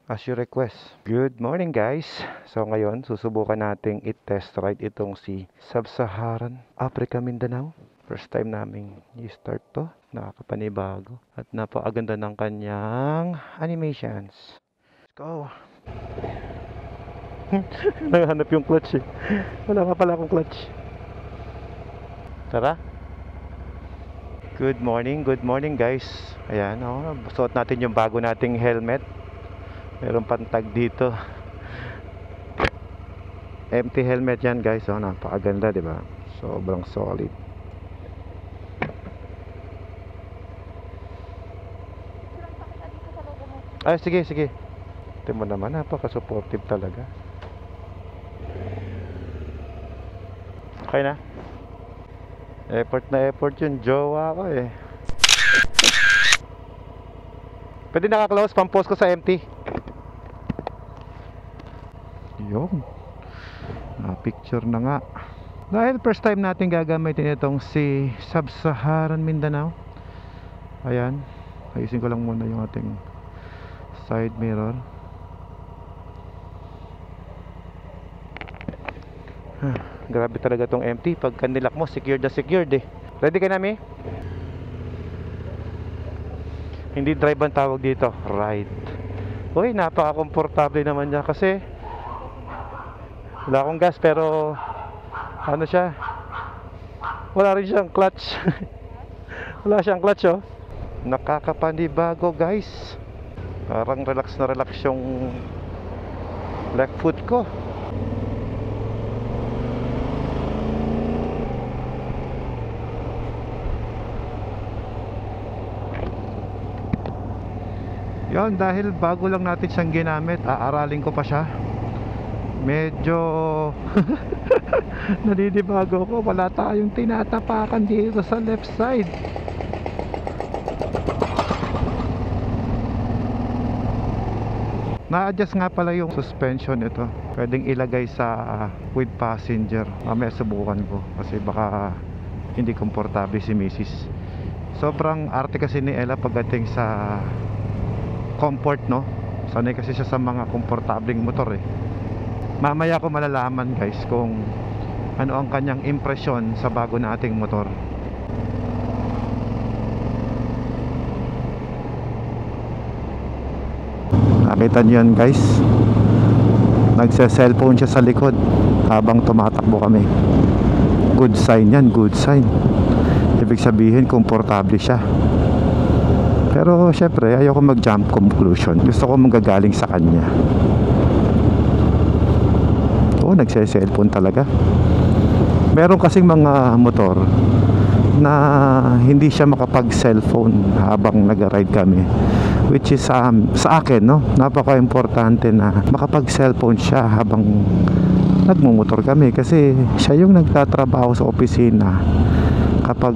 As you request. Good morning guys. So ngayon susubukan nating i-test ride itong si Sub-Saharan Africa Mindanao. First time naming i-start to. Nakakapanibago. At napakaganda ng kanyang animations. Let's go. Naghanap yung clutch eh. Wala ka pala akong clutch. Tara. Good morning guys. Ayan oh, suot natin yung bago nating helmet. Meron pantag dito. Empty helmet yan guys. Oh, napakaganda, di ba? Sobrang solid. Ay, sige. Tingnan mo naman, napaka-supportive talaga. Okay na? Effort yung jowa ko eh. Pwede naka-close, pang-post ko sa empty. Yung na-picture na nga. Dahil first time natin gagamitin itong si Sub-Saharan Mindanao. Ayan, ayusin ko lang muna yung ating side mirror. Grabe talaga tong empty. Pag nilak mo, secured eh. Ready ka na, Mi? Hindi drive ang tawag dito, ride. Uy, napaka-komportable naman niya kasi wala akong gas pero ano siya, wala rin siyang clutch. Wala siyang clutch oh. Nakakapanibago guys. Parang relax na relax yung left foot ko. Yon, dahil bago lang natin siyang ginamit, aaralin ko pa siya. Medyo nadidibago ko. Wala tayong tinatapakan dito sa left side. Na-adjust nga pala yung suspension ito. Pwedeng ilagay sa with passenger. Mamaya subukan ko kasi baka hindi komportable si Mrs. Sobrang arte kasi ni Ella pagdating sa comfort, no? Sanay kasi siya sa mga komportableng motor eh. Mamaya ko malalaman guys kung ano ang kanyang impresyon sa bago nating motor. Nakita niyo yan guys, nagse-cellphone siya sa likod habang tumatakbo kami. Good sign yan, good sign. Ibig sabihin komportable siya. Pero syempre ayoko mag-jump conclusion. Gusto ko manggagaling sa kanya. Oo, nagse-cellphone talaga. Meron kasing mga motor na hindi siya makapag-cellphone habang nag-ride kami, which is sa akin, no, napaka-importante na makapag-cellphone siya habang nagmumotor kami kasi siya yung nagtatrabaho sa opisina kapag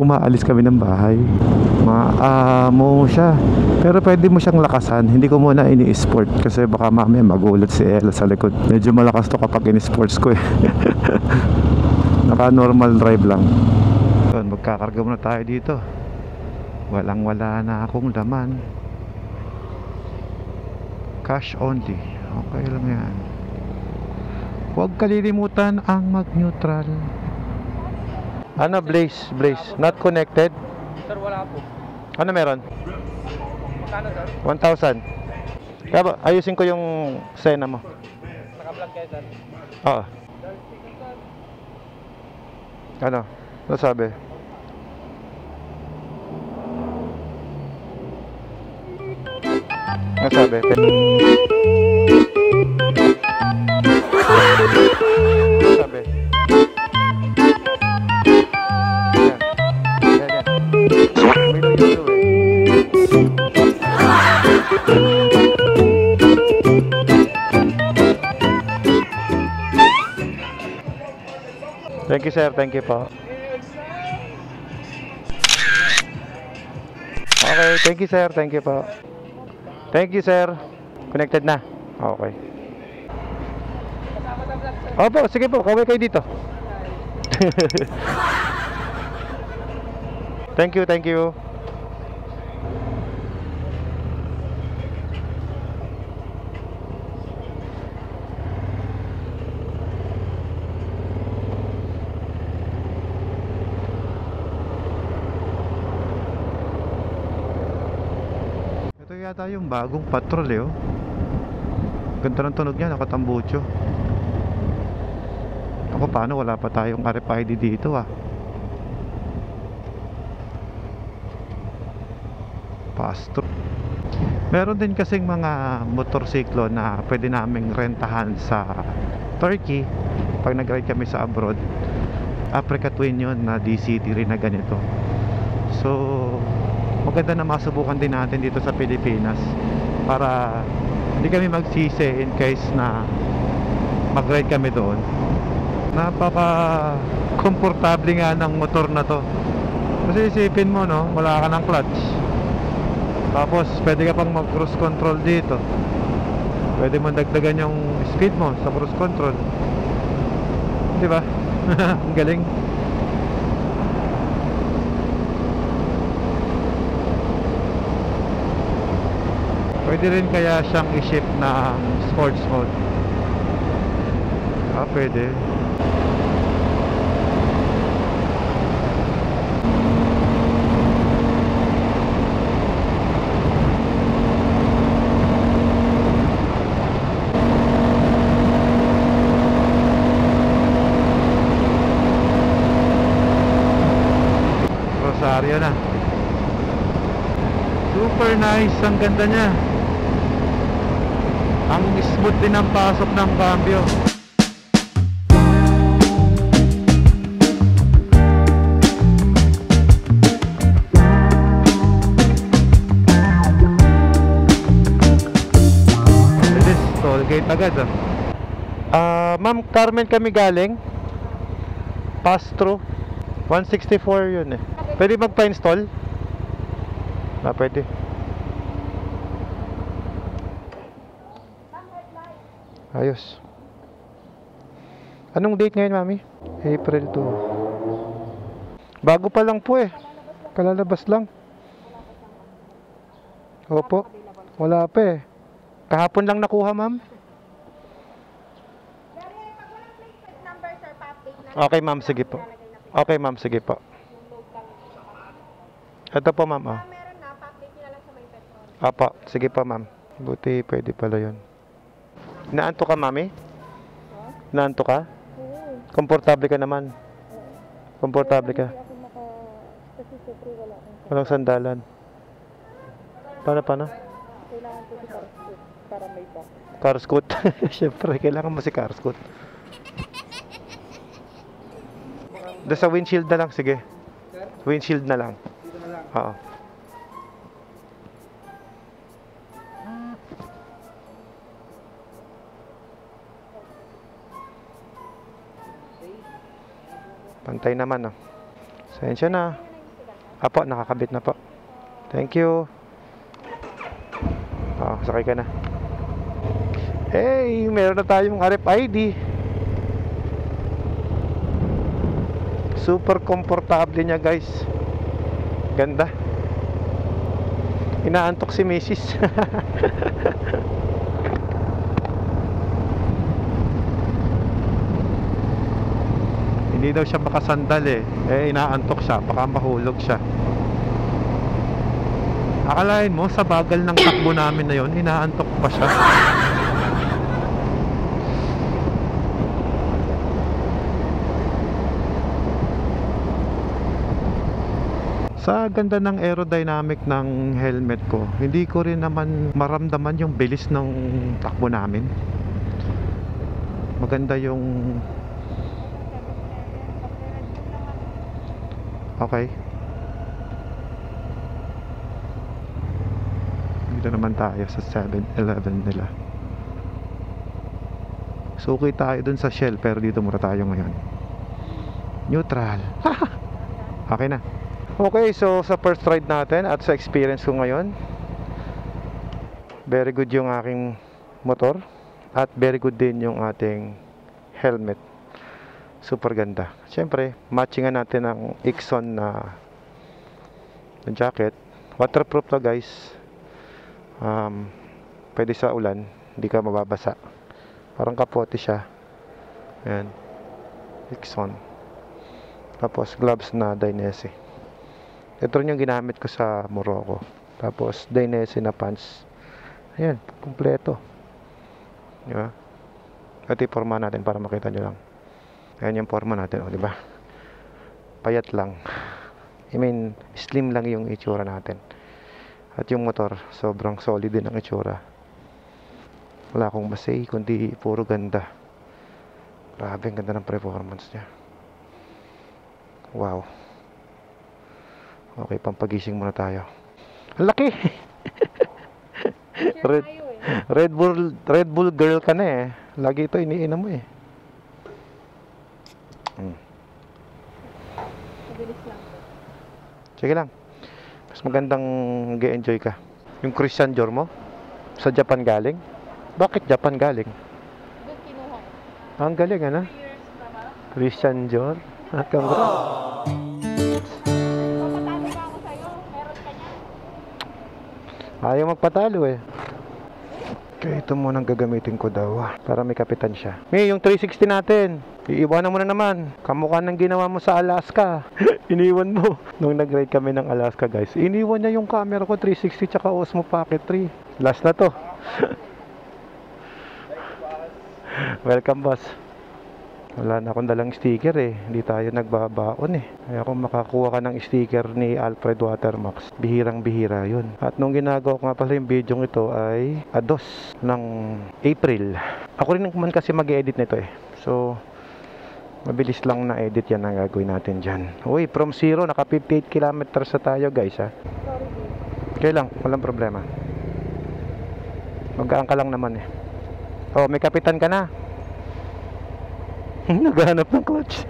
umaalis kami ng bahay. Maamo siya. Pero pwede mo siyang lakasan. Hindi ko muna ini-sport kasi baka mamaya magulat si Ella sa likod. Medyo malakas to kapag ini-sports ko eh. Naka normal drive lang. So, magkakarga muna tayo dito. Wala na akong laman. Cash only. Okay lang yan. Huwag kalilimutan ang mag-neutral. Ano, Blaze? Not connected? Sir, wala po. Ano meron? Magkano, sir? 1,000. Kaya ba, ayusin ko yung sena mo. Naka-vlog kayo, sir. Oo. Ano? Ano sabi? Ano sabi? Ano sabi? Thank you sir, thank you po. Okay, thank you sir, thank you po. Thank you sir. Connected na. Okay. Opo, sige po, kaway kayo dito. Thank you, thank you. yata yung bagong patrol eh, oh. Ganda ng tunog niya, nakatambucho. Ako, paano wala pa tayong RFID dito ah. Pass-through. Meron din kasing mga motorsiklo na pwede naming rentahan sa Turkey pag nag-ride kami sa abroad. Africa Twin yun na DCT rin na ganito. So maganda na masubukan din natin dito sa Pilipinas para hindi kami magsisi in case na mag-ride kami doon. Napaka komportable nga ng motor na to. Kasi isipin mo, no, wala ka ng clutch, tapos pwede ka pang mag cruise control dito. Pwede mo dagdagan yung speed mo sa cruise control, di ba? Ang galing. Pwede rin kaya siyang i-shift ng sports mode. Ah, pwede. Rosario na. Super nice, ang ganda niya. Ang smooth din ang pasok ng cambio. It is toll gate agad ah. Ma'am Carmen kami galing. Pass through 164 yun eh. Pwede magpa-install? Ah, pwede. Ayos. Anong date ngayon, mami? April 2. Bago pa lang po eh. Kalalabas lang. Opo. Wala pa eh. Kahapon lang nakuha, ma'am. Okay, ma'am. Sige po. Okay, ma'am. Sige po. Ito po, ma'am. Oh. Meron na, pa-update nyo na lang sa may petrol. Apa. Sige po, ma'am. Buti pwede pala yun. Naanto ka, mami? Naanto ka? Oo. Komportable ka naman. Komportable ka. Hindi ako kasi siyempre wala akong Walang sandalan. Paano? kailangan ko si Carlos para may back. Car scoot. Siyempre, kailangan mo si car scoot. Doon sa windshield na lang, sige. Windshield na lang. Oo. Pantay naman, oh. Sensya na. Apo, nakakabit na po. Thank you. Oh, sakay ka na. Hey, meron na tayong RFID. Super komportable niya, guys. Ganda. Inaantok si Mrs. Hindi daw siya makasandal eh. Inaantok siya, baka mahulog siya. Akalain mo, sa bagal ng takbo namin na yon, inaantok pa siya. Sa ganda ng aerodynamic ng helmet ko, hindi ko rin naman maramdaman yung bilis ng takbo namin. Maganda yung... Okay. Dito naman tayo sa 7-Eleven nila. Suki tayo dun sa Shell, pero dito muna tayo ngayon. Neutral. Okay na. Okay, so sa first ride natin at sa experience ko ngayon, very good yung aking motor at very good din yung ating helmet. Super ganda. Siyempre, matchingan natin ang Ixon na jacket. Waterproof to, guys. Pwede sa ulan, hindi ka mababasa. Parang kapote siya. Ayan, Ixon. Tapos gloves na Dainese. Ito rin yung ginamit ko sa Morocco. Tapos Dainese na pants. Ayan, kumpleto. Di ba? Ito yung forma natin para makita nyo lang. Ayan yung forma natin, o, di ba? Payat lang. I mean, slim lang yung itsura natin. At yung motor, sobrang solid din ang itsura. Wala akong masay, kundi puro ganda. Grabe, ang ganda ng performance niya. Wow. Okay, pampagising muna tayo. Ang laki! Share tayo eh. Red Bull girl ka na eh. Lagi ito iniinom mo eh. Mabilis lang. Sige lang. Mas magandang mag-enjoy ka. Yung Christian Dior mo? Sa Japan galing? Bakit Japan galing? Doon kinuha ko. Ang galing ano? Christian Dior. At congrats. Papatalo ba ako sa'yo? Meron ka niya? Ayaw magpatalo eh. Okay, ito muna ang gagamitin ko daw. Para may kapitan siya. May yung 360 natin. Iiwanan mo na naman. Kamukha ng ginawa mo sa Alaska. Iniwan mo. Nung nag-ride kami ng Alaska guys, iniwan niya yung camera ko 360 tsaka Osmo Pocket 3. Last na to. Welcome boss. Wala na akong dalang sticker eh. Hindi tayo nagbabaon eh. Kaya kung makakuha ka ng sticker ni Alfred Watermax, bihirang bihira yun. At nung ginagawa ko nga pala yung video ito ay 2 ng April. Ako rin naman kasi mag-edit nito eh. So mabilis lang na edit yan ang gagawin natin dyan. Uy, from 0 naka 58 kilometers na tayo guys ha. Sorry babe. Okay lang, walang problema. Magaan ka lang naman eh. Oh, may kapitan ka na. Naghahanap ng clutch.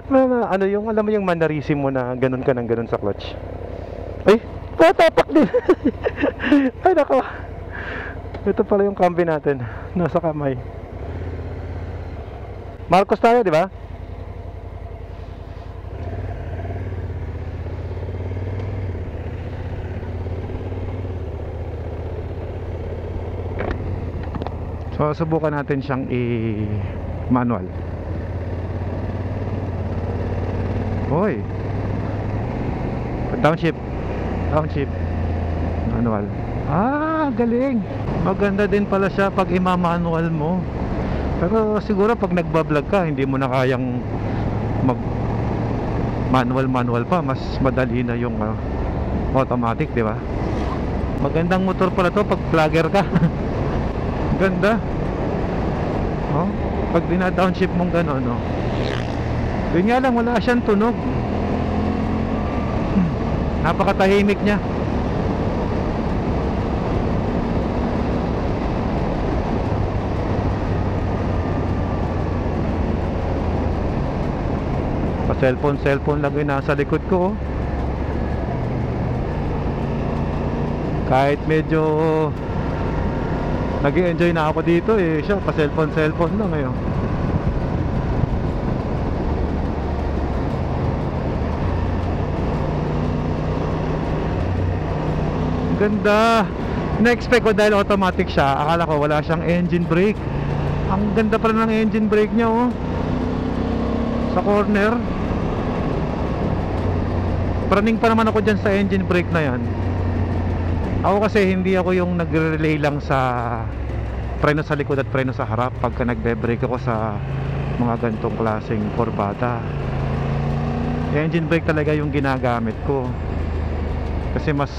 Mama, ano yung, alam mo yung mannerism mo na ganun ka ng ganun sa clutch. Ay, patapak din. Ay, nako. Ito pala yung kambi natin. Nasa kamay. Marcos tayo, di ba? So, subukan natin siyang i-manual. Hoy. Downshift. Manual. Ah, galing. Maganda din pala siya pag ima-manual mo. Pero siguro pag nagba-vlog ka, hindi mo na kayang mag manual pa. Mas madali na yung automatic, di ba? Magandang motor pala to pag vlogger ka. Ganda. Oh, pag dina-downshift mong gano'n, no. Yun nga lang, wala siyang tunog. Napakatahimik niya. Pa cellphone lang yung nasa likod ko, oh. Kahit medyo nag-i-enjoy na ako dito eh, siya pa cellphone lang ngayon. Ganda. Na-expect ko dahil automatic siya, akala ko wala siyang engine brake. Ang ganda pala ng engine brake niya, oh. Sa corner. Praning pa naman ako dyan sa engine brake na yan. Ako kasi hindi ako yung nagre-relay lang sa preno sa likod at preno sa harap pagka nagbe-brake ako sa mga ganitong klaseng kurbada. Engine brake talaga yung ginagamit ko. Kasi mas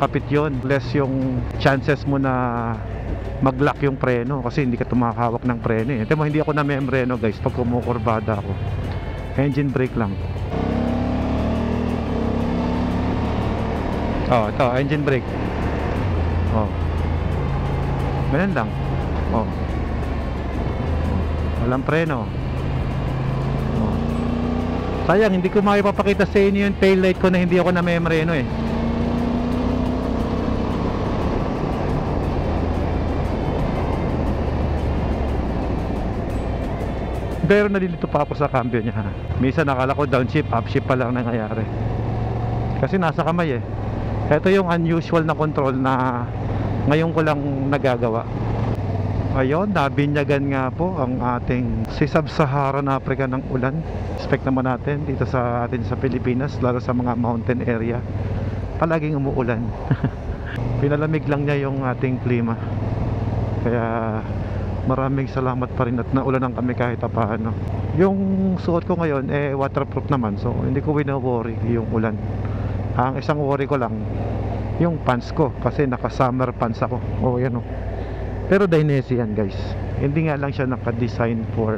kapit yun. Less yung chances mo na mag-lock yung preno kasi hindi ka tumakahawak ng preno eh. Pero hindi ako na-membreno guys pag kumukurbada ako. Engine brake lang. Oh, ito, engine brake. Oh. Ganun lang. Oh. Walang preno. Oh. Sayang, hindi ko makipapakita sa inyo yung tail light ko na hindi ako na-membreno eh. Pero nalilito pa ako sa cambio niya. Minsan nakala ko downshift, upshift pa lang nangyayari. Kasi nasa kamay eh. Ito yung unusual na control na ngayon ko lang nagagawa. Ayun, nabinyagan nga po ang ating si Sub-Saharan Africa ng ulan. Expect naman natin dito sa atin sa Pilipinas, lalo sa mga mountain area. palaging umuulan. Pinalamig lang niya yung ating klima. Kaya maraming salamat pa rin at naulanan kami kahit paano. Yung suot ko ngayon waterproof naman, so hindi ko wino-worry yung ulan. Ang isang worry ko lang yung pants ko kasi naka summer pants ako. Yan o. Pero Dainese yan guys. Hindi nga lang siya naka-design for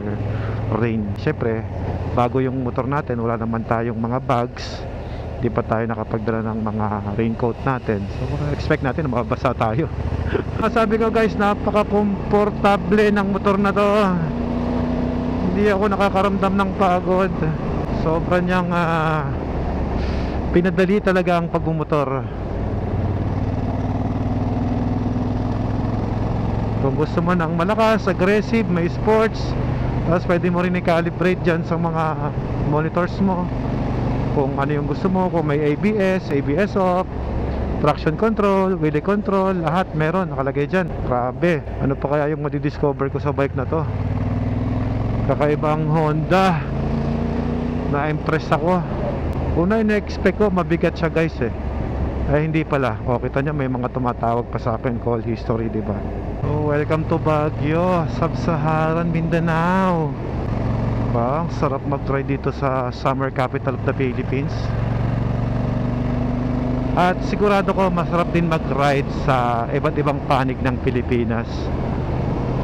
rain. Syempre, bago yung motor natin, wala naman tayong mga bags. Di pa tayo nakapagdala ng mga raincoat natin. So expect natin na mababasa tayo. Sabi ko guys, napaka-komportable ng motor na to. Hindi ako nakakaramdam ng pagod. Sobrang niyang pinadali talaga ang pagmumotor. Kung gusto mo ng malakas, aggressive, may sports, tapos pwede mo rin i-calibrate dyan sa mga monitors mo kung ano yung gusto mo, kung may ABS, ABS off, traction control, wheel control, lahat meron, nakalagay dyan. Grabe, ano pa kaya yung madidiscover ko sa bike na to? Kakaibang Honda. Na-impress ako. Una ina-expect ko mabigat siya guys hindi pala. Kita nyo may mga tumatawag pa sa akin, call history, diba? Welcome to Baguio, Sub-Saharan Mindanao. Ang sarap mag-ride dito sa summer capital of the Philippines. At sigurado ko masarap din mag-ride sa iba't ibang panig ng Pilipinas.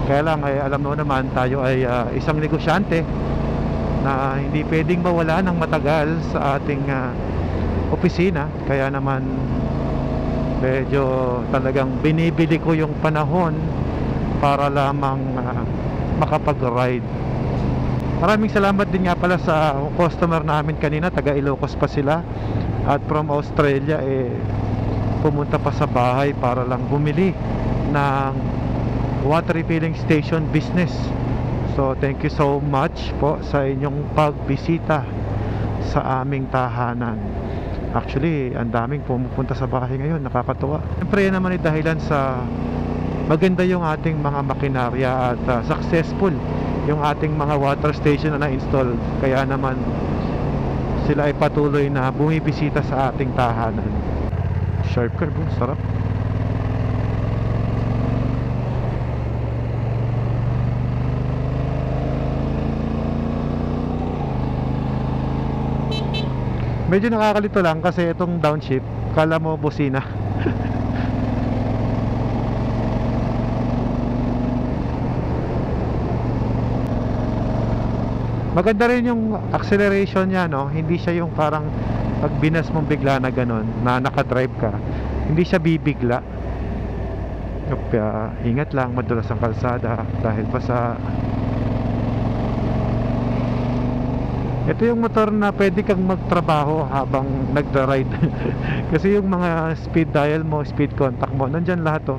Kaya lang alam mo naman tayo ay isang negosyante na hindi pwedeng mawala ng matagal sa ating opisina. Kaya naman medyo talagang binibili ko yung panahon para lamang makapag-ride. Maraming salamat din nga pala sa customer namin kanina, taga Ilocos pa sila, at from Australia pumunta pa sa bahay para lang bumili ng water refilling station business. So thank you so much po sa inyong pagbisita sa aming tahanan. Actually, ang daming pumupunta sa bahay ngayon, nakakatuwa. Siyempre naman dahilan sa maganda yung ating mga makinarya at successful yung ating mga water station na na-install. Kaya naman sila ay patuloy na bumibisita sa ating tahanan. Sharp curve, sarap. Medyo nakakalito lang kasi itong downshift, kala mo busina. Maganda rin yung acceleration niya, no? Hindi siya yung parang pag binas mong bigla na ganon, na nakadrive ka, hindi siya bibigla. Kaya ingat lang, madulas ang kalsada dahil basa. Ito yung motor na pwede kang magtrabaho habang nagda-ride. Kasi yung mga speed dial mo, speed contact mo, nandyan lahat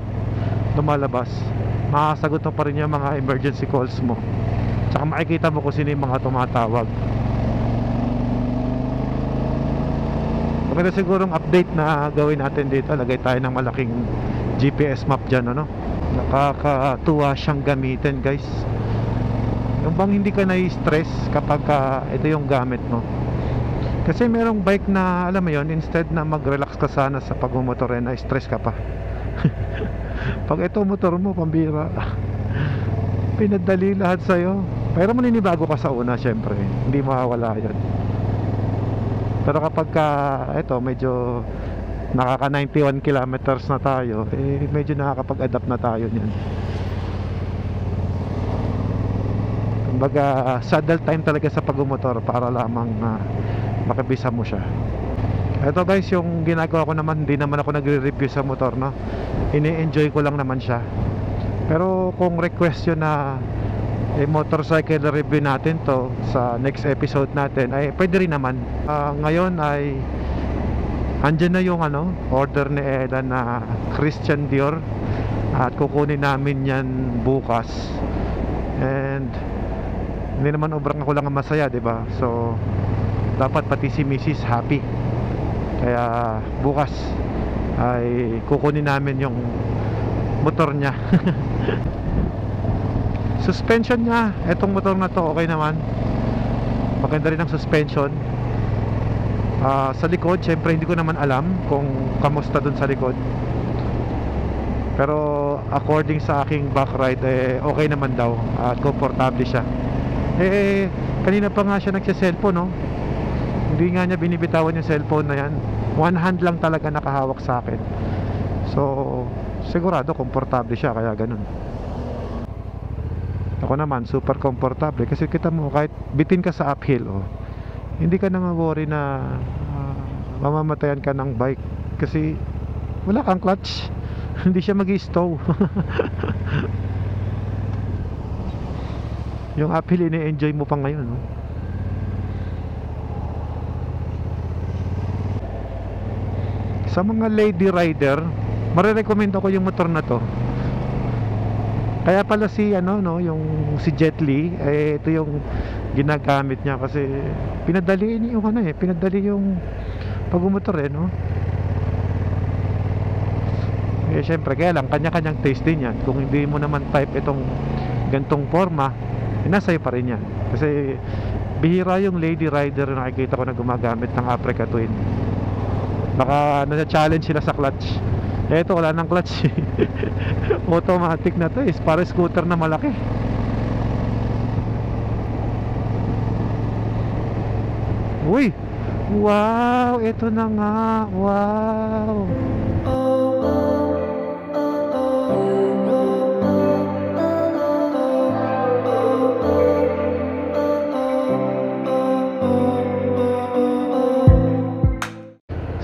lumalabas. Makasagot mo pa rin yung mga emergency calls mo. Tsaka makikita mo kung sino yung mga tumatawag. Maganda sigurong update na gawin natin dito. Lagay tayo ng malaking GPS map dyan, ano? Nakakatuwa siyang gamitin, guys. Yung bang hindi ka na-stress kapag ito yung gamit mo. Kasi merong bike na, alam mo yon, instead na mag-relax ka sana sa pagmumotor, na-stress ka pa. Pag ito motor mo, pambira, pinadali lahat sa'yo. Pero maninibago ka sa una, syempre. Hindi mawawala yun. Pero kapag ito, medyo nakaka 91 kilometers na tayo, medyo nakakapag-adapt na tayo niyan. Kumbaga, saddle time talaga sa pagmumotor para lamang makabisa mo siya. Ito guys, yung ginagawa ko naman, hindi naman ako nagre-review sa motor, no? Ini-enjoy ko lang naman siya. Pero kung request yun na motorcycle review natin to sa next episode natin, ay pwede rin naman. Ngayon ay andyan na yung order ni Ella na Christian Dior, at kukunin namin yan bukas. And hindi naman obrang ako lang ang masaya, diba? So dapat pati si Mrs. happy. Kaya bukas ay kukunin namin yung motor niya. Suspension niya, etong motor na to okay naman. Maganda rin ang suspension. Sa likod, syempre hindi ko naman alam kung kamusta dun sa likod. Pero according sa aking back ride, okay naman daw at komportable siya. Kanina pa nga siya nagsiselfone, no? Hindi nga niya binibitawan yung cellphone na yan. One hand lang talaga nakahawak sa akin. So sigurado komportable siya, kaya ganun. Ako naman super komportable kasi kita mo kahit bitin ka sa uphill, hindi ka na worry na mamamatayan ka ng bike kasi wala kang clutch. Hindi siya mag-stow. Yung uphill ini-enjoy mo pa ngayon, no? Sa mga lady rider, marirecommend ako yung motor na to. Kaya pala si yung si Jet Li, ito yung ginagamit niya kasi pinadali yung pagmumotor, no? Syempre, kaya lang kanya-kanyang taste din yan. Kung hindi mo naman type itong gantong forma, nasa iyo pa rin yan. Kasi bihira yung lady rider na nakikita ko na gumagamit ng Africa Twin. Baka nasa-challenge sila sa clutch. Eto, wala nang clutch. Automatic na to, para scooter na malaki. Uy! Wow! Ito na nga! Wow!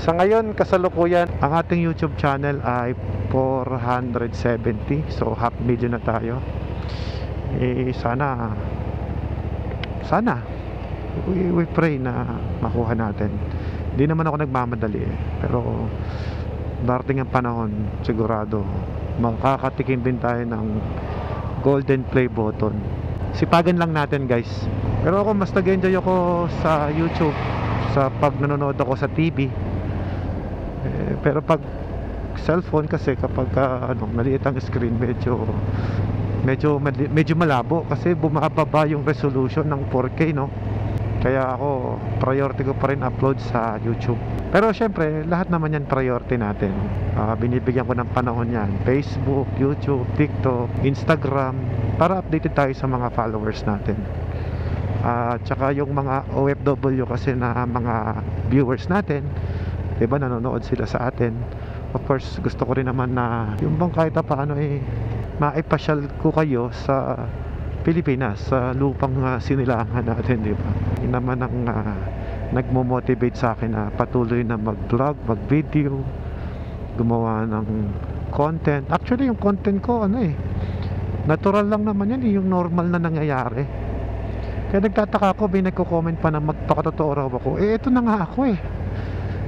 Sa ngayon, kasalukuyan, ang ating YouTube channel ay 470. So, half million na tayo. Sana we pray na makuha natin. Hindi naman ako nagmamadali, pero darating ang panahon, sigurado makakatikim din tayo ng golden play button. Sipagan lang natin, guys. Pero ako mas nag-enjoy ako sa YouTube sa pag nanonood ako sa TV. Pero pag cellphone kasi kapag maliit ang screen, medyo malabo kasi bumababa yung resolution ng 4K, no? Kaya ako, priority ko pa rin upload sa YouTube. Pero syempre, lahat naman yan priority natin. Binibigyan ko ng panahon yan. Facebook, YouTube, TikTok, Instagram, para updated tayo sa mga followers natin. Tsaka yung mga OFW kasi na mga viewers natin, diba, nanonood sila sa atin. Of course, gusto ko rin naman na yung bang kahit paano maipasyal ko kayo sa Pilipinas, sa lupang sinilangan natin, diba? Yun naman ang nagmo-motivate sa akin na patuloy na mag-vlog, mag-video, gumawa ng content. Actually, yung content ko, natural lang naman yan, yung normal na nangyayari. Kaya nagtataka ako, may nagko-comment pa na magpakatotoo raw ako. Ito na nga ako.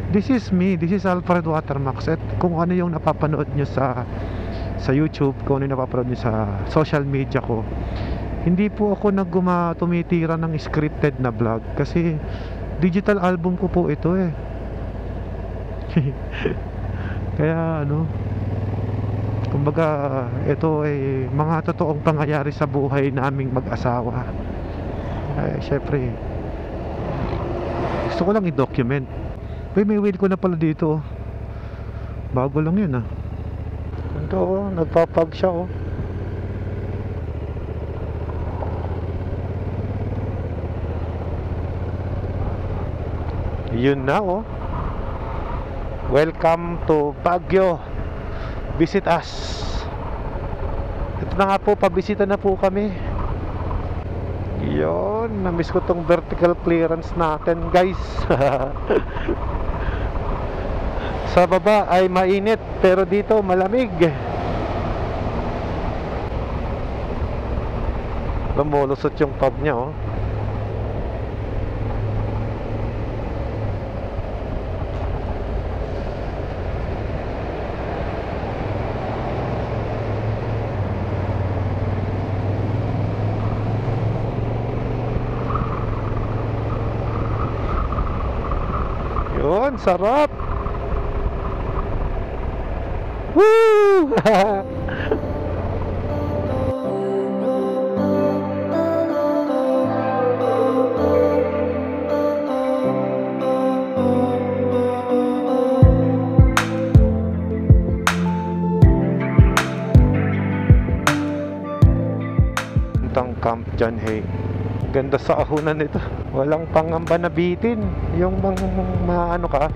This is me, this is Alfred Watermax. At kung ano yung napapanood nyo sa YouTube, kung ano yung napapanood nyo sa social media ko, hindi po ako tumitira ng scripted na vlog kasi digital album ko po ito. Kaya kumbaga ito ay mga totoong pangyayari sa buhay naming mag-asawa. Syempre gusto ko lang i-document. May wheel ko na pala dito. Bago lang yun. Ito, nagpapag siya. Yun na. Welcome to Baguio. Visit us. Ito na nga po, pabisita na po kami. Yun, na-miss ko tong vertical clearance natin, guys. Sa baba ay mainit, pero dito malamig. Lumulusot yung pub niya, Yun, sarap. Woo! papuntang Camp John Hay. Ganda sa ahunan nito. Walang pangamba na bitin. Yung maano ka,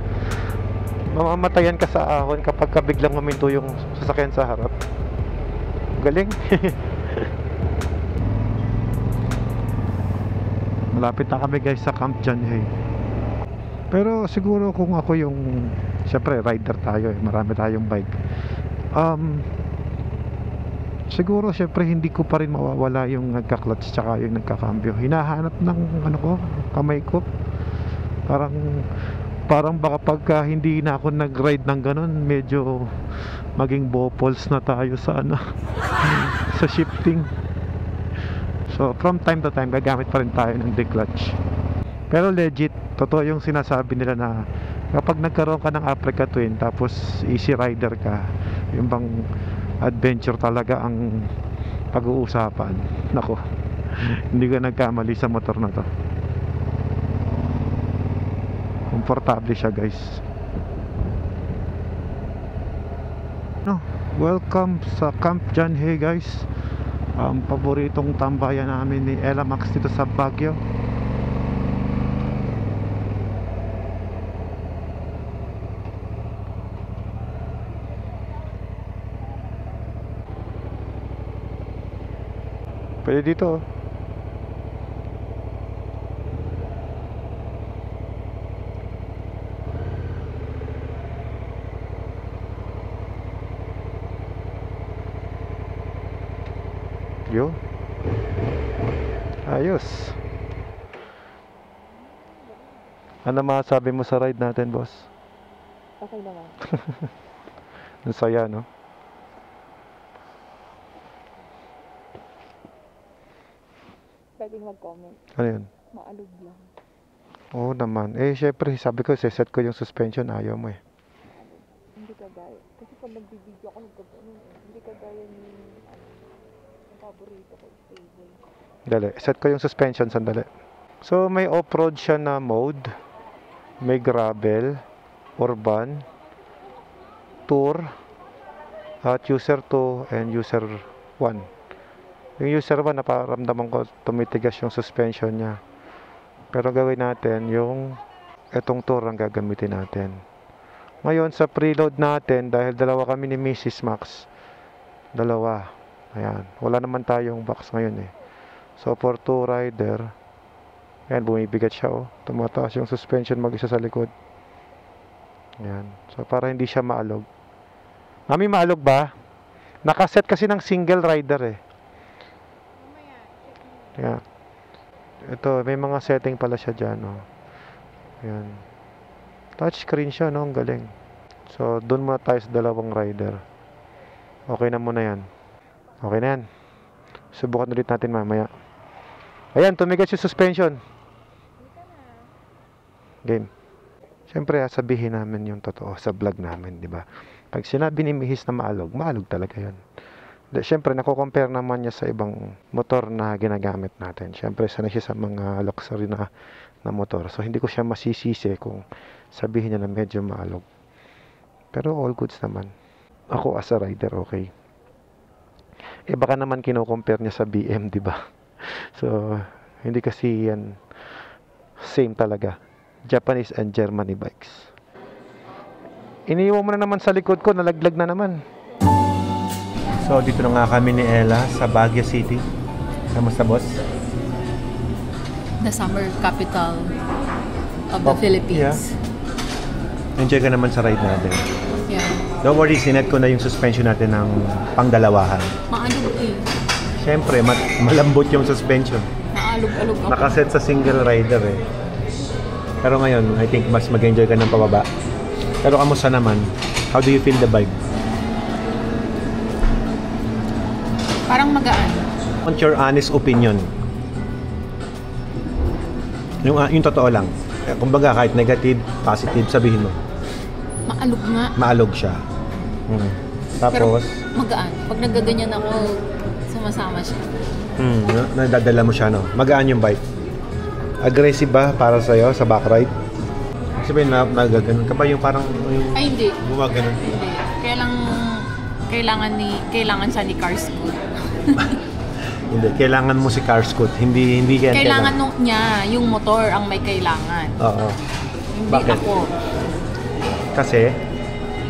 mamamatayan ka sa ahon kapag ka biglang huminto yung sasakyan sa harap. Galing. Malapit na kami guys sa Camp John Hay. Pero siguro kung ako yung, syempre rider tayo eh, marami tayong bike. Siguro syempre hindi ko pa rin mawawala yung nagka-clutch tsaka yung nagka-cambio. Hinahanap ng ano ko, kamay ko. Parang baka pagka hindi na ako nag-ride ng ganun, medyo maging bopols na tayo sa ano sa shifting. So from time to time gagamit pa rin tayo ng declutch. Pero legit, totoo yung sinasabi nila na kapag nagkaroon ka ng Africa Twin tapos easy rider ka, yung bang adventure talaga ang pag-uusapan. Nako, hindi ka nagkamali sa motor na to. Komportable siya guys. No, welcome sa Camp John Hay guys. Ang paboritong tambayan namin ni Ella Max dito sa Baguio. Pwede dito oh. Yo. Ayos. Ano masasabi mo sa ride natin, boss? Okay naman. Ang saya, no? Pwedeng mag-comment. Ano yun? Maalog lang. Oo naman. Eh, syempre, sabi ko, set ko yung suspension. Ayaw mo eh. Hindi ka gaya. Kasi pag nagbibideo ako, hindi ka gaya ni ang paborito ko, stable. Dali. Set ko yung suspension. Sandali. So, may off-road siya na mode. May gravel, urban, tour, at user 2 and user 1. Yung user 1, naparamdaman ko tumitigas yung suspension niya. Pero gawin natin yung etong tour ang gagamitin natin. Ngayon sa preload natin, dahil dalawa kami ni Mrs. Max, dalawa, ayan, wala naman tayong box ngayon eh. So for 2 rider, ayan, bumibigat siya oh, tumataas yung suspension mag-isa sa likod. Ayan, so para hindi siya maalog. Mami, maalog ba? Nakaset kasi ng single rider eh. Ayan. Ito, may mga setting pala siya dyan, oh. Ayan. Touch screen siya, no? Ang galing. So, dun muna tayo sa dalawang rider. Okay na muna yan. Okay na yan. Subukan ulit natin mamaya. Ayan, tumigas yung suspension. Game. Siyempre, sabihin namin yung totoo sa vlog namin, di ba? Pag sinabi ni Mihis na maalog, maalog talaga yan. Siyempre, nako-compare naman niya sa ibang motor na ginagamit natin. Siyempre, sanay siya sa mga luxury na motor. So, hindi ko siya masisisi kung sabihin niya na medyo maalog. Pero all goods naman. Ako as a rider, okay. Eh, baka naman kino-compare niya sa BM, di ba? So, hindi kasi yan same talaga. Japanese and Germany bikes. Iniiwan mo na naman sa likod ko, nalaglag na naman. So, dito na nga kami ni Ella sa Baguio City. Kamusta, boss? The summer capital of the Philippines. Yeah. Enjoy ka naman sa ride natin. Yeah. Don't worry, sinet ko na yung suspension natin ng pangdalawahan. Maalog eh. Siyempre, malambot yung suspension. Maalog-alog ako. Nakaset sa single rider eh. Pero ngayon, I think mas mag-enjoy ka ng pababa. Pero kamusta naman? How do you feel the bike? Parang magaan. Want your honest opinion? Yung totoo lang. Kumbaga kahit negative, positive, sabihin mo. Maalog nga. Maalog siya. Tapos, pero magaan. Pag nagaganyan ako, sumasama siya. nadadala mo siya, no? Magaan yung bike. Aggressive ba para sa'yo sa back ride? Sabihin na nagaganon ka ba yung parang yung Ay, hindi. gumaganon? Hindi. Kaya lang, kailangan siya ni car school. Hindi, kailangan mo si car scoot. Hindi yan Kailangan niya, yung motor ang may kailangan. Oo. Hindi Bakit? ako. Kasi,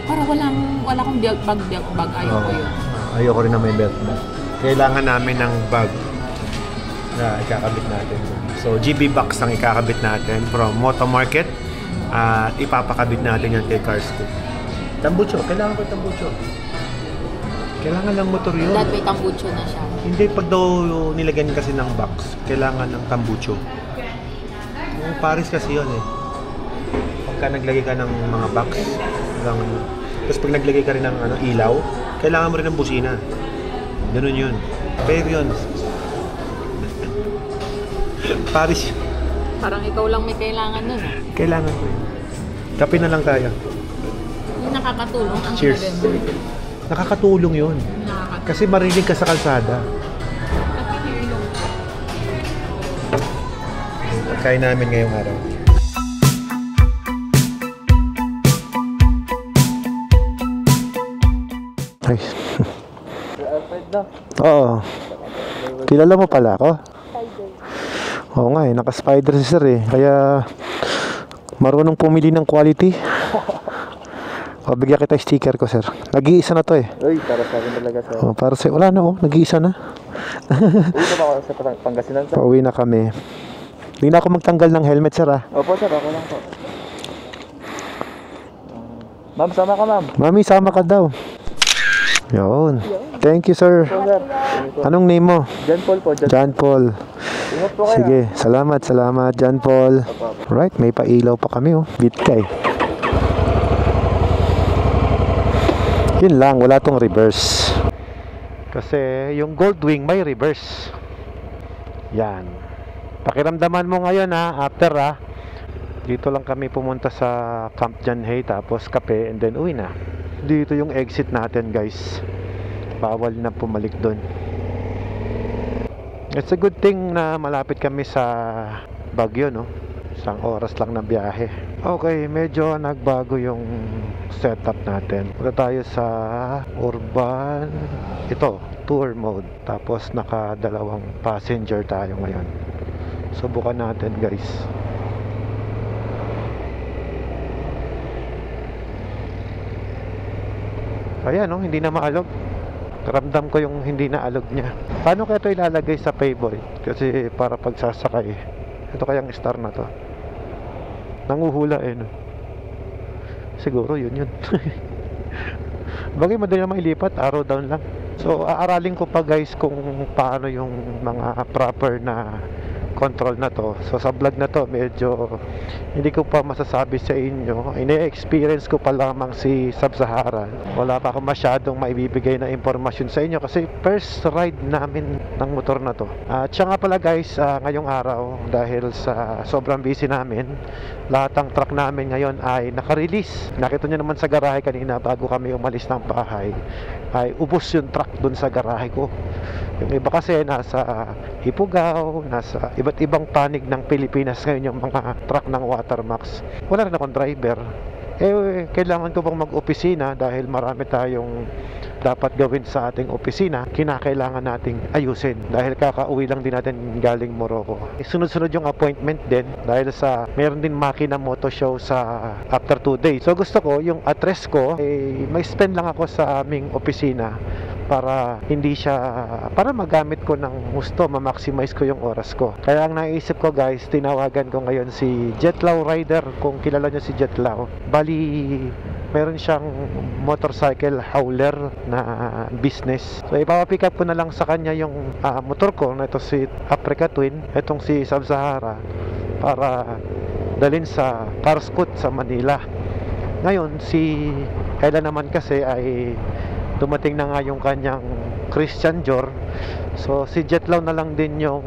Para wala akong bag. Ayoko yun. ayoko rin na may belt bag. Kailangan namin ng bag na ikakabit natin. So, GB box ang ikakabit natin from Moto Market. At ipapakabit natin yan kay car scoot. Tambucho, kailangan ko tambucho. Kailangan lang motor yun. Dad, may tambucho na siya. Hindi, pag daw nilagyan kasi ng box, kailangan ng tambucho. Yung Paris kasi yun eh. Pagka naglagay ka ng mga box, tapos pag naglagay ka rin ng ilaw, kailangan mo rin ng busina. Ganun yun. Pero yun. Paris. Parang ikaw lang may kailangan nun. Kailangan ko yun. Kape na lang tayo. Yung nakakatulong ang Cheers. November. Nakakatulong yun. Nakakatulong. Kasi marinig ka sa kalsada. Nakakatulong. Pagkain namin ngayong araw. Ay. Alfred na. Oo. Kilala mo pala ako? Oo nga eh, naka-spider si sir eh. Kaya marunong pumili ng quality. O, bigyan kita yung sticker ko sir. Nag-iisa na to eh. Uy, para sa akin talaga sir. O, para sa wala na oh, nag-iisa na. Uy, na ba ako sa Pangasinan sir? Pauwi na kami. Hindi na ako magtanggal ng helmet sir ah. Opo sir, ako lang po. Ma'am, sama ka ma'am. Mami, sama ka daw. Yun. Thank you sir. Po sir. Anong name mo? John Paul po, John Paul. Ingat po kayo. Sige, salamat John Paul. Right, may pailaw pa kami oh. Bitkay. Yun lang, wala tong reverse. Kasi yung Goldwing may reverse. Yan. Pakiramdaman mo ngayon ha, after ha. Dito lang kami pumunta sa Camp John Hay, tapos kape, and then uwi na. Dito yung exit natin guys. Bawal na pumalik doon. It's a good thing na malapit kami sa Baguio, no? Isang oras lang na biyahe. Okay, medyo nagbago yung setup natin. Punta tayo sa urban. Ito, tour mode. Tapos nakadalawang passenger tayo ngayon. Subukan natin, guys. Ayan, no? Hindi na maalog. Ramdam ko yung hindi na alog niya. Paano kaya ito ilalagay sa Payboy? Kasi para pagsasakay. Ito kayang star na to. Nanguhula eh, no? Siguro yun. Bagay madali naman ilipat, arrow down lang. So aaralin ko pa guys kung paano yung mga proper na control na to. So sa vlog na to medyo hindi ko pa masasabi sa inyo. Ine-experience ko pa lamang si Sub-Saharan. Wala pa ako masyadong maibibigay na impormasyon sa inyo kasi first ride namin ng motor na to. At siya nga pala guys, ngayong araw dahil sa sobrang busy namin, lahat ng truck namin ngayon ay naka-release. Nakita nyo naman sa garahe kanina bago kami umalis ng bahay, ay ubos yung truck dun sa garahe ko. Yung iba kasi nasa Ifugao, nasa iba't ibang panig ng Pilipinas ngayon yung mga truck ng Watermax. Wala rin akong driver. Kailangan ko pang mag-opisina dahil marami tayong dapat gawin sa ating opisina. Kinakailangan nating ayusin dahil kakauwi lang din natin galing Morocco. Sunod-sunod yung appointment din dahil sa meron din makina moto show sa after 2 days. So gusto ko yung address ko may spend lang ako sa aming opisina para hindi siya, para magamit ko ng gusto, ma-maximize ko yung oras ko. Kaya ang naisip ko guys, tinawagan ko ngayon si Jetlaw Rider, kung kilala nyo si Jetlaw. Bali, meron siyang motorcycle hauler na business. So ipapapick up ko na lang sa kanya yung motor ko na ito si Africa Twin, itong si Sub-Sahara, para dalhin sa car scoot sa Manila. Ngayon, si Ella naman kasi ay dumating na nga yung kanyang Christian Dior. So si Jetlaw na lang din yung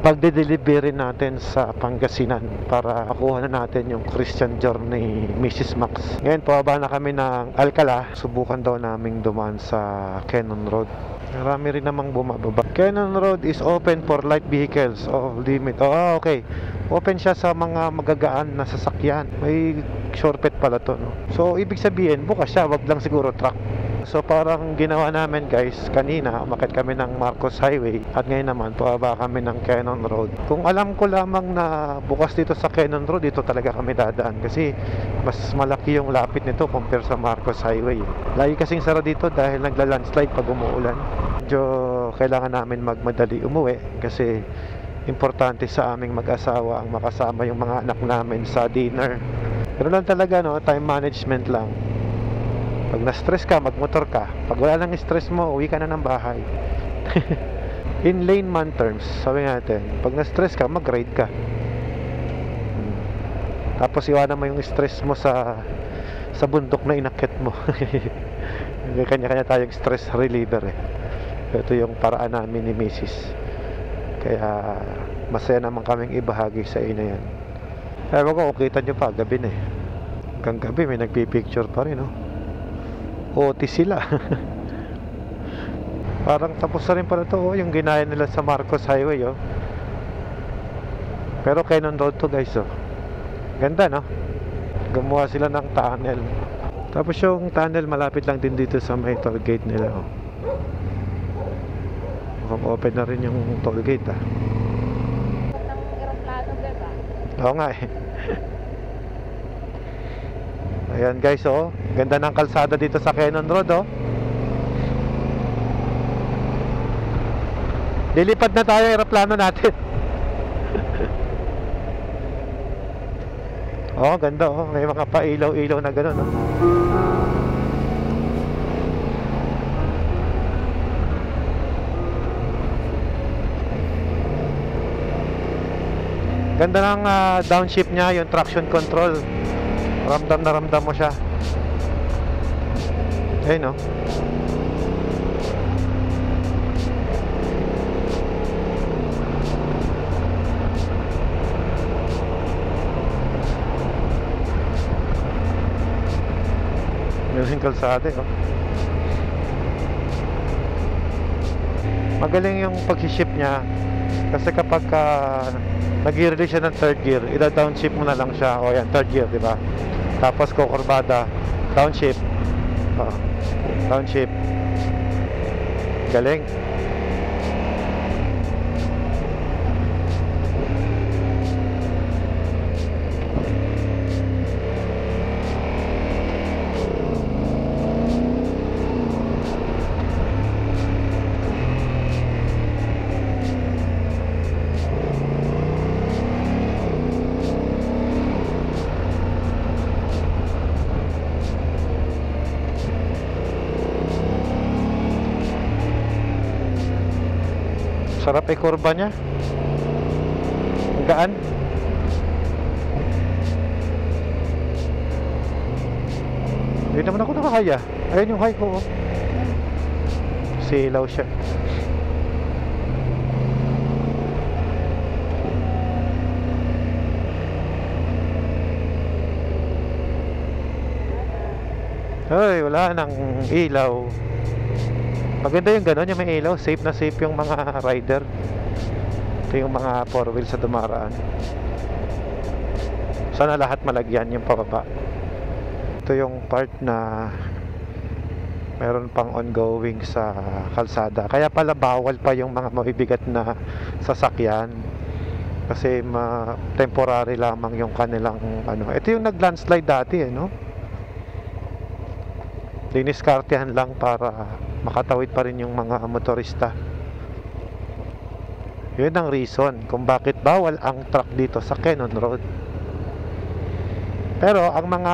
pagde-delivery natin sa Pangasinan para makuha na natin yung Christian Dior ni Mrs. Max. Ngayon pababa na kami ng Alcala. Subukan daw naming dumaan sa Cannon Road. Marami rin namang bumababa. Cannon Road is open for light vehicles of limit. Okay. Open siya sa mga magagaan na sasakyan. May shortcut pala to, no? So ibig sabihin bukas siya, wag lang siguro truck. So parang ginawa namin guys, kanina umakyat kami ng Marcos Highway at ngayon naman pababa kami ng Cannon Road. Kung alam ko lamang na bukas dito sa Cannon Road, dito talaga kami dadaan kasi mas malaki yung lapit nito compare sa Marcos Highway. Lagi kasing sara dito dahil nagla-landslide pag umuulan. Medyo kailangan namin magmadali umuwi kasi importante sa aming mag-asawa ang makasama yung mga anak namin sa dinner. Pero lang talaga no, time management lang. Pag na-stress ka, magmotor ka. Pag wala nang stress mo, uwi ka na ng bahay. In layman terms, sabi natin, pag na-stress ka, mag-ride ka. Tapos iwanan mo yung stress mo sa bundok na inakyat mo. Kanya-kanya tayong stress reliever eh. Ito yung paraan namin ni Mrs. Kaya masaya naman kaming ibahagi sa inyo yan. Ewan ko, kita nyo pa, gabi na eh. Hanggang gabi may nagpipicture pa rin, no? OT sila. Parang tapos na rin pala to, oh, yung ginaya nila sa Marcos Highway, oh. Pero Cannon Road to guys, oh. Ganda, no? Gumawa sila ng tunnel. Tapos yung tunnel malapit lang din dito sa may toll gate nila, oh. Mukhang open na rin yung toll gate, ah. Oo nga eh. Ayan guys, oh. Ganda ng kalsada dito sa Cannon Road, oh. Lilipad na tayo, aeroplano natin. Oh, ganda, oh. May mga pailaw-ilaw na gano'n, oh. Ganda ng downshift niya, yung traction control. Ramdam na ramdam mo siya. Ayun, no? Meron kalsada, no? Magaling yung pag-ship niya. Kasi kapag nag-release siya ng third gear, ida-downshift mo na lang siya. O yan, third gear, di ba? Tapos kukurbada, downshift. Oh, downshift. Galing. Sarap ay kurba niya. Ang gaan. Hindi naman ako nakakaya. Ayun yung high ko, oh. Silaw siya. Ay, wala nang ilaw. Maganda yung gano'n, yung may ilaw. Safe na safe yung mga rider. Ito yung mga four wheels sa dumaraan. Sana lahat malagyan yung pababa. Ito yung part na meron pang ongoing sa kalsada. Kaya pala bawal pa yung mga mabibigat na sasakyan. Kasi temporary lamang yung kanilang ano. Ito yung nag-landslide dati, eh, no? Diniskartehan lang para makatawid pa rin yung mga motorista. Yun ang reason kung bakit bawal ang truck dito sa Cannon Road. Pero ang mga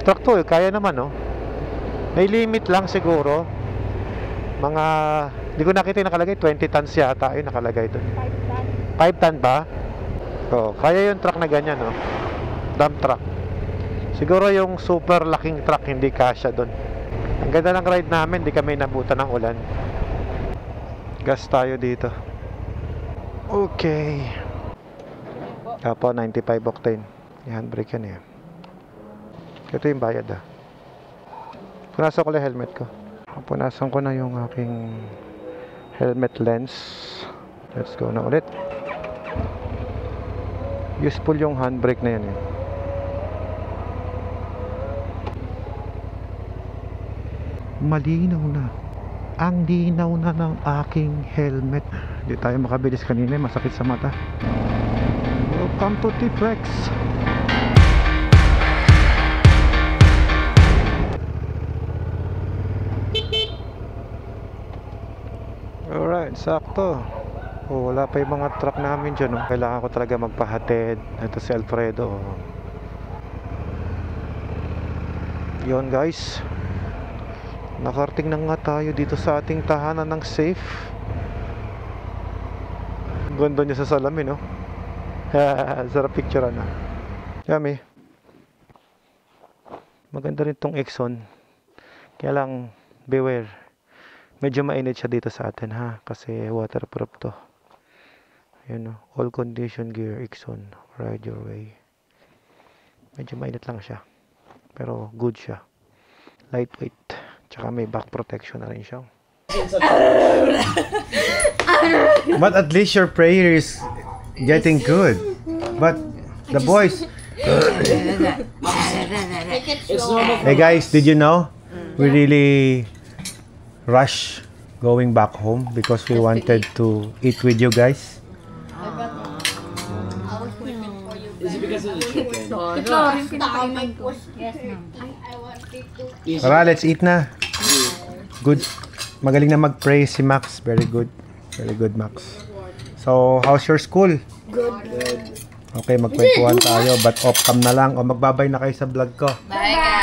truck to, kaya naman, no? May limit lang siguro. Mga, hindi ko nakita yung nakalagay, 20 tons yata yung nakalagay doon. 5 ton ba? Kaya yung truck na ganyan, no? Dump truck. Siguro yung super laking truck hindi kasya doon. Ang ganda ng ride namin, di kami nabutan ng ulan. Gas tayo dito. Okay. Apo, 95 octane. I-handbrake yan, eh. Ito yung bayad, ah. Punasan ko lang helmet ko. Punasan ko na yung aking helmet lens. Let's go na ulit. Useful yung handbrake na yan, eh. malinaw na. Ang linaw na ng aking helmet. Hindi tayo makabilis kanina, masakit sa mata. Welcome to T-Flex. Alright, sakto. Wala pa yung mga truck namin dyan. Kailangan ko talaga magpahatid. Ito si Alfredo. Yon guys, nakarating na nga tayo dito sa ating tahanan ng safe. Ganda niya sa salamin, no? Sarap picture na. Yummy. Maganda rin tong Exxon. Kaya lang, beware. Medyo mainit siya dito sa atin, ha? Kasi waterproof to. Yun, no? All condition gear, Exxon. Ride your way. Medyo mainit lang siya. Pero good siya. Lightweight. Tsaka may back protection na rin siya. But at least your prayer is getting good. But the boys... Hey guys, did you know? We really rush going back home because we wanted to eat with you guys. Tara, let's eat na. Good. Magaling na mag-pray si Max. Very good. Very good, Max. So, how's your school? Good. Okay, magkwentuhan tayo. But off cam na lang. O magbabay na kayo sa vlog ko. Bye guys!